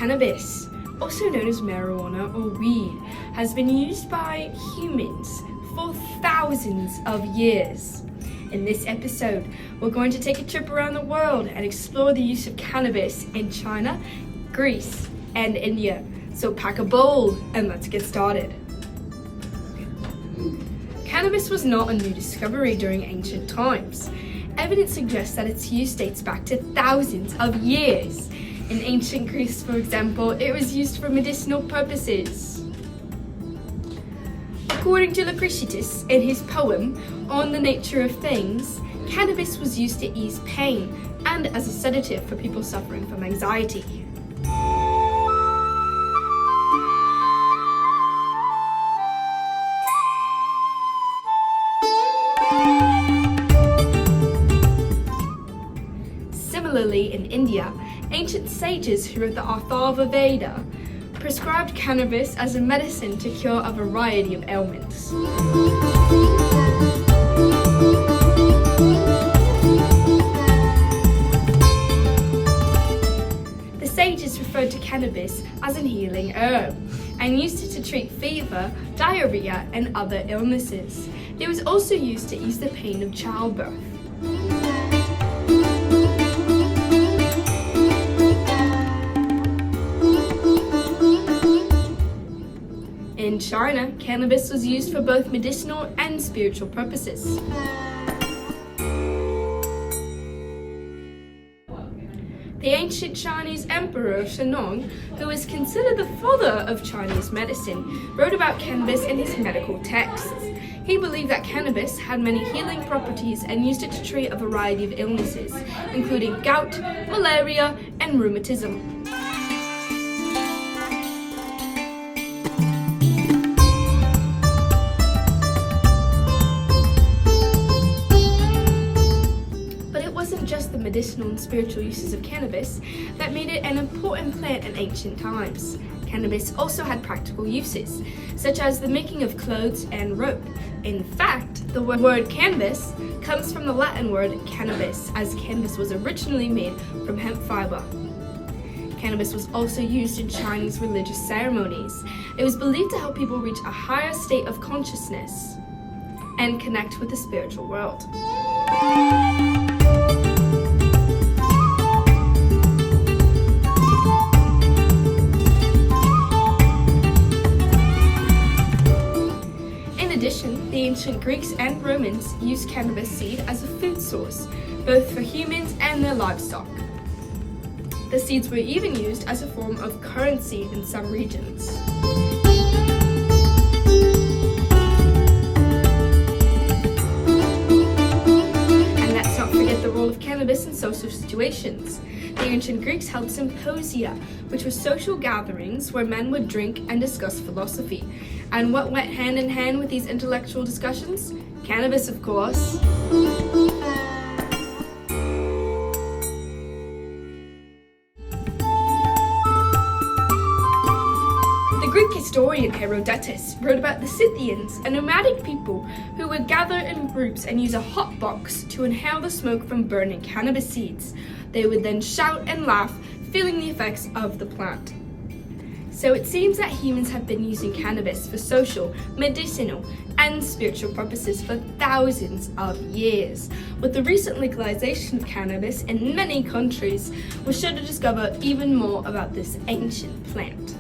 Cannabis, also known as marijuana or weed, has been used by humans for thousands of years. In this episode, we're going to take a trip around the world and explore the use of cannabis in China, Greece, and India. So pack a bowl and let's get started. Cannabis was not a new discovery during ancient times. Evidence suggests that its use dates back to thousands of years. In ancient Greece, for example, it was used for medicinal purposes. According to Lucretius, in his poem On the Nature of Things, cannabis was used to ease pain and as a sedative for people suffering from anxiety. Similarly, in India, ancient sages who wrote the Atharva Veda prescribed cannabis as a medicine to cure a variety of ailments. The sages referred to cannabis as an healing herb and used it to treat fever, diarrhea, and other illnesses. It was also used to ease the pain of childbirth. In China, cannabis was used for both medicinal and spiritual purposes. The ancient Chinese emperor Shennong, who is considered the father of Chinese medicine, wrote about cannabis in his medical texts. He believed that cannabis had many healing properties and used it to treat a variety of illnesses, including gout, malaria, and rheumatism. Just the medicinal and spiritual uses of cannabis that made it an important plant in ancient times. Cannabis also had practical uses, such as the making of clothes and rope. In fact, the word canvas comes from the Latin word cannabis, as canvas was originally made from hemp fiber. Cannabis was also used in Chinese religious ceremonies. It was believed to help people reach a higher state of consciousness and connect with the spiritual world. The ancient Greeks and Romans used cannabis seed as a food source, both for humans and their livestock. The seeds were even used as a form of currency in some regions. And let's not forget the role of cannabis in social situations. The ancient Greeks held symposia, which were social gatherings where men would drink and discuss philosophy. And what went hand in hand with these intellectual discussions? Cannabis, of course. The Greek historian Herodotus wrote about the Scythians, a nomadic people who would gather in groups and use a hot box to inhale the smoke from burning cannabis seeds. They would then shout and laugh, feeling the effects of the plant. So it seems that humans have been using cannabis for social, medicinal, and spiritual purposes for thousands of years. With the recent legalization of cannabis in many countries, we're sure to discover even more about this ancient plant.